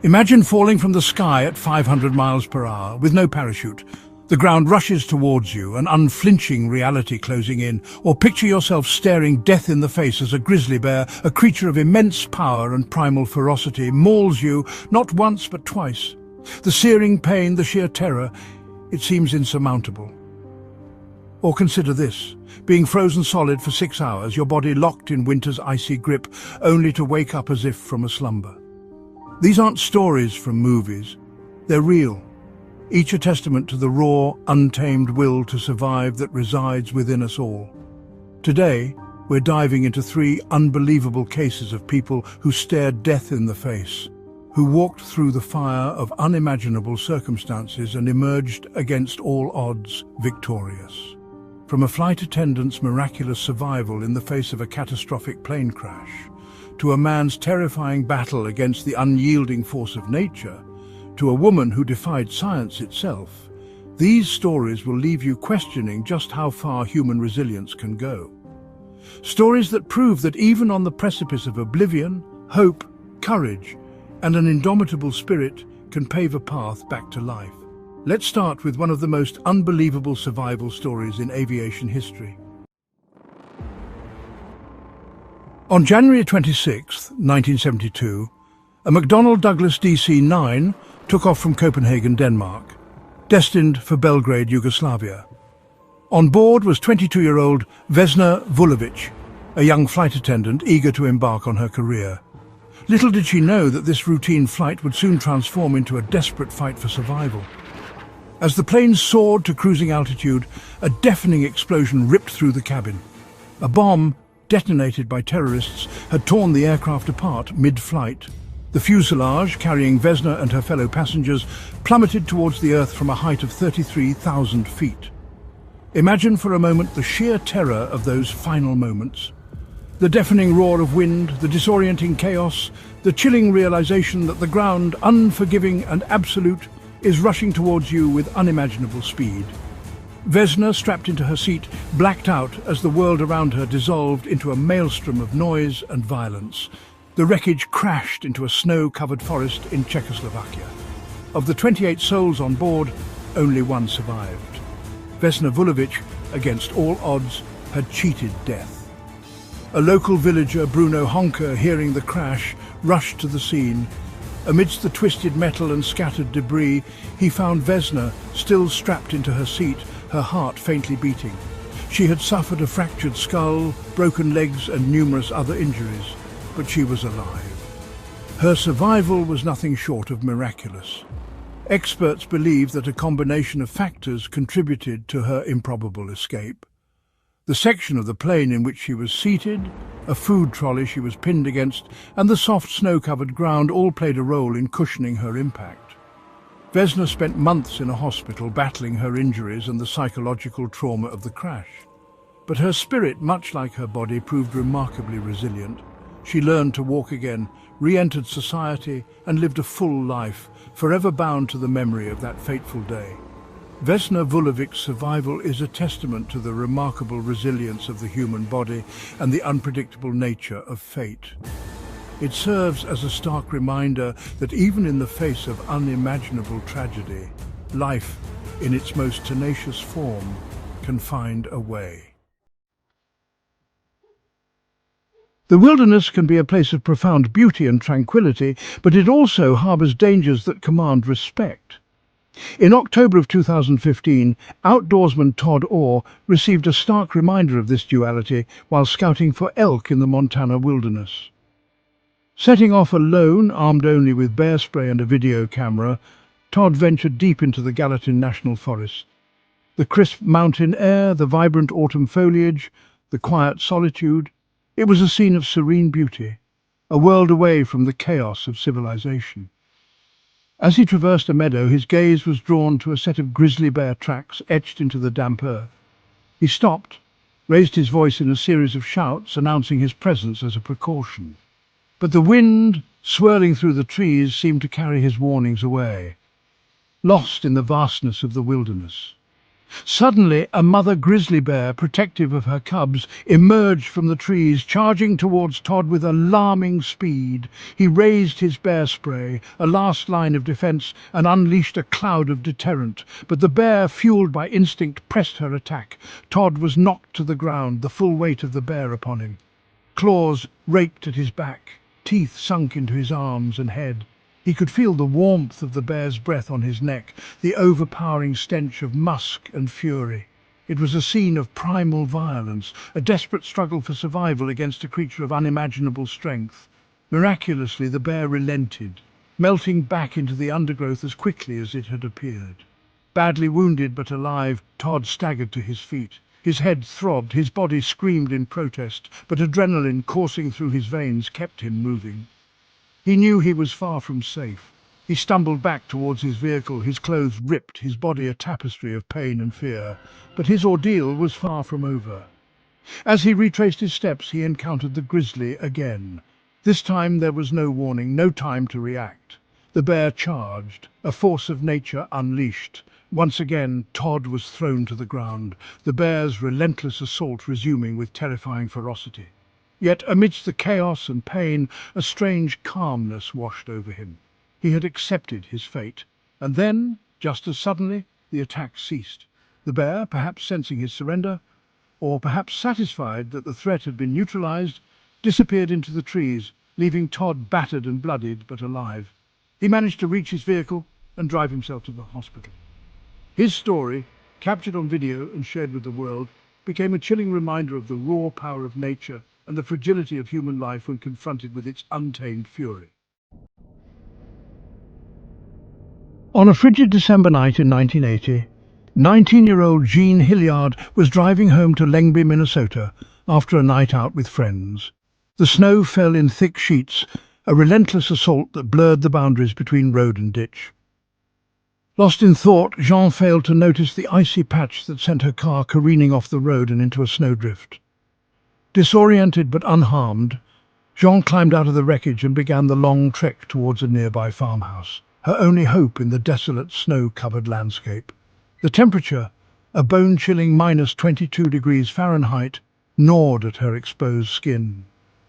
Imagine falling from the sky at 500 miles per hour with no parachute. The ground rushes towards you, an unflinching reality closing in. Or picture yourself staring death in the face as a grizzly bear, a creature of immense power and primal ferocity, mauls you not once but twice. The searing pain, the sheer terror, it seems insurmountable. Or consider this, being frozen solid for 6 hours, your body locked in winter's icy grip, only to wake up as if from a slumber. These aren't stories from movies, they're real, each a testament to the raw, untamed will to survive that resides within us all. Today, we're diving into 3 unbelievable cases of people who stared death in the face, who walked through the fire of unimaginable circumstances and emerged against all odds victorious. From a flight attendant's miraculous survival in the face of a catastrophic plane crash, to a man's terrifying battle against the unyielding force of nature, to a woman who defied science itself, these stories will leave you questioning just how far human resilience can go. Stories that prove that even on the precipice of oblivion, hope, courage, and an indomitable spirit can pave a path back to life. Let's start with one of the most unbelievable survival stories in aviation history. On January 26, 1972, a McDonnell Douglas DC-9 took off from Copenhagen, Denmark, destined for Belgrade, Yugoslavia. On board was 22-year-old Vesna Vulovic, a young flight attendant eager to embark on her career. Little did she know that this routine flight would soon transform into a desperate fight for survival. As the plane soared to cruising altitude, a deafening explosion ripped through the cabin. A bomb, detonated by terrorists, had torn the aircraft apart mid-flight. The fuselage, carrying Vesna and her fellow passengers, plummeted towards the earth from a height of 33,000 feet. Imagine for a moment the sheer terror of those final moments. The deafening roar of wind, the disorienting chaos, the chilling realization that the ground, unforgiving and absolute, is rushing towards you with unimaginable speed. Vesna, strapped into her seat, blacked out as the world around her dissolved into a maelstrom of noise and violence. The wreckage crashed into a snow-covered forest in Czechoslovakia. Of the 28 souls on board, only 1 survived. Vesna Vulovic, against all odds, had cheated death. A local villager, Bruno Honker, hearing the crash, rushed to the scene. Amidst the twisted metal and scattered debris, he found Vesna still strapped into her seat, her heart faintly beating. She had suffered a fractured skull, broken legs and numerous other injuries, but she was alive. Her survival was nothing short of miraculous. Experts believe that a combination of factors contributed to her improbable escape. The section of the plane in which she was seated, a food trolley she was pinned against, and the soft snow-covered ground all played a role in cushioning her impact. Vesna spent months in a hospital battling her injuries and the psychological trauma of the crash. But her spirit, much like her body, proved remarkably resilient. She learned to walk again, re-entered society, and lived a full life, forever bound to the memory of that fateful day. Vesna Vulovic's survival is a testament to the remarkable resilience of the human body and the unpredictable nature of fate. It serves as a stark reminder that even in the face of unimaginable tragedy, life, in its most tenacious form, can find a way. The wilderness can be a place of profound beauty and tranquility, but it also harbors dangers that command respect. In October of 2015, outdoorsman Todd Orr received a stark reminder of this duality while scouting for elk in the Montana wilderness. Setting off alone, armed only with bear spray and a video camera, Todd ventured deep into the Gallatin National Forest. The crisp mountain air, the vibrant autumn foliage, the quiet solitude, it was a scene of serene beauty, a world away from the chaos of civilization. As he traversed a meadow, his gaze was drawn to a set of grizzly bear tracks etched into the damp earth. He stopped, raised his voice in a series of shouts, announcing his presence as a precaution. But the wind, swirling through the trees, seemed to carry his warnings away. Lost in the vastness of the wilderness, Suddenly, a mother grizzly bear, protective of her cubs, emerged from the trees, charging towards Todd with alarming speed. He raised his bear spray, a last line of defense, and unleashed a cloud of deterrent. But the bear, fueled by instinct, pressed her attack. Todd was knocked to the ground, the full weight of the bear upon him. Claws raked at his back, teeth sunk into his arms and head. He could feel the warmth of the bear's breath on his neck, the overpowering stench of musk and fury. It was a scene of primal violence, a desperate struggle for survival against a creature of unimaginable strength. Miraculously, the bear relented, melting back into the undergrowth as quickly as it had appeared. Badly wounded but alive, Todd staggered to his feet. His head throbbed, his body screamed in protest, but adrenaline coursing through his veins kept him moving. He knew he was far from safe. He stumbled back towards his vehicle, his clothes ripped, his body a tapestry of pain and fear. But his ordeal was far from over. As he retraced his steps, he encountered the grizzly again. This time there was no warning, no time to react. The bear charged, a force of nature unleashed. Once again, Todd was thrown to the ground, the bear's relentless assault resuming with terrifying ferocity. Yet amidst the chaos and pain, a strange calmness washed over him. He had accepted his fate. And then, just as suddenly, the attack ceased. The bear, perhaps sensing his surrender, or perhaps satisfied that the threat had been neutralized, disappeared into the trees, leaving Todd battered and bloodied but alive. He managed to reach his vehicle and drive himself to the hospital. His story, captured on video and shared with the world, became a chilling reminder of the raw power of nature and the fragility of human life when confronted with its untamed fury. On a frigid December night in 1980, 19-year-old Jean Hilliard was driving home to Lengby, Minnesota, after a night out with friends. The snow fell in thick sheets, a relentless assault that blurred the boundaries between road and ditch. Lost in thought, Jean failed to notice the icy patch that sent her car careening off the road and into a snowdrift. Disoriented but unharmed, Jean climbed out of the wreckage and began the long trek towards a nearby farmhouse, her only hope in the desolate, snow-covered landscape. The temperature, a bone-chilling -22 degrees Fahrenheit, gnawed at her exposed skin.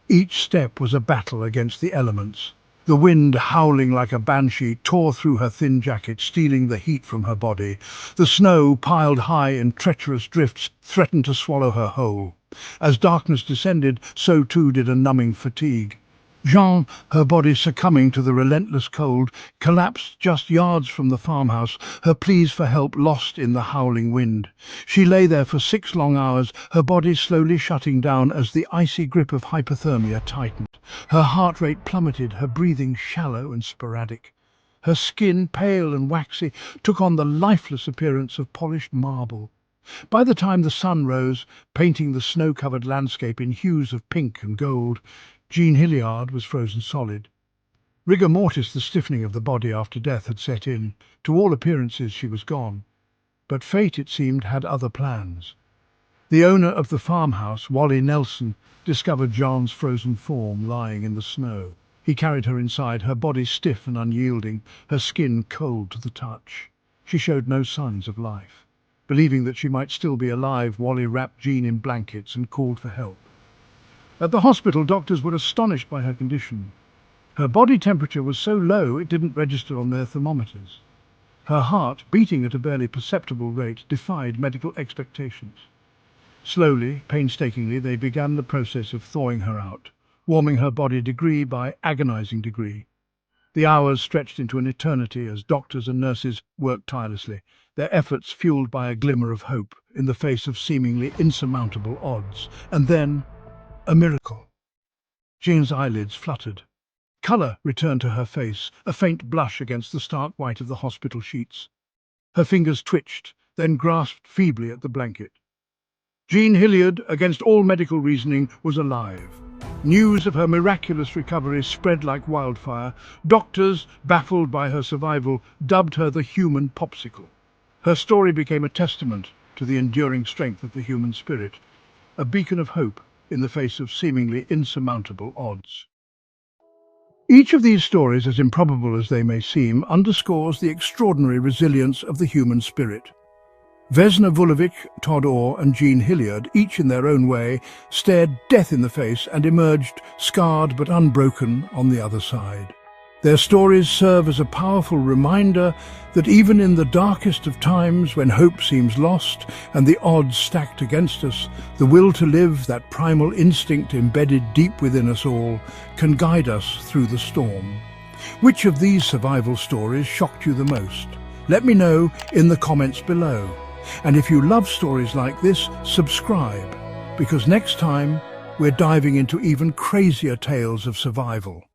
Each step was a battle against the elements. The wind, howling like a banshee, tore through her thin jacket, stealing the heat from her body. The snow, piled high in treacherous drifts, threatened to swallow her whole. As darkness descended, so too did a numbing fatigue. Jean, her body succumbing to the relentless cold, collapsed just yards from the farmhouse, her pleas for help lost in the howling wind. She lay there for 6 long hours, her body slowly shutting down as the icy grip of hypothermia tightened. Her heart rate plummeted, her breathing shallow and sporadic. Her skin, pale and waxy, took on the lifeless appearance of polished marble. By the time the sun rose, painting the snow-covered landscape in hues of pink and gold, Jean Hilliard was frozen solid. Rigor mortis, the stiffening of the body after death, had set in. To all appearances she was gone. But fate, it seemed, had other plans. The owner of the farmhouse, Wally Nelson, discovered Jean's frozen form lying in the snow. He carried her inside, her body stiff and unyielding, her skin cold to the touch. She showed no signs of life. Believing that she might still be alive, Wally wrapped Jean in blankets and called for help. At the hospital, doctors were astonished by her condition. Her body temperature was so low it didn't register on their thermometers. Her heart, beating at a barely perceptible rate, defied medical expectations. Slowly, painstakingly, they began the process of thawing her out, warming her body degree by agonizing degree. The hours stretched into an eternity as doctors and nurses worked tirelessly, their efforts fueled by a glimmer of hope in the face of seemingly insurmountable odds. And then, a miracle. Jean's eyelids fluttered. Colour returned to her face, a faint blush against the stark white of the hospital sheets. Her fingers twitched, then grasped feebly at the blanket. Jean Hilliard, against all medical reasoning, was alive. News of her miraculous recovery spread like wildfire. Doctors, baffled by her survival, dubbed her the human popsicle. Her story became a testament to the enduring strength of the human spirit, a beacon of hope in the face of seemingly insurmountable odds. Each of these stories, as improbable as they may seem, underscores the extraordinary resilience of the human spirit. Vesna Vulovic, Todd Orr and Jean Hilliard, each in their own way, stared death in the face and emerged scarred but unbroken on the other side. Their stories serve as a powerful reminder that even in the darkest of times, when hope seems lost and the odds stacked against us, the will to live, that primal instinct embedded deep within us all, can guide us through the storm. Which of these survival stories shocked you the most? Let me know in the comments below. And if you love stories like this, subscribe, because next time we're diving into even crazier tales of survival.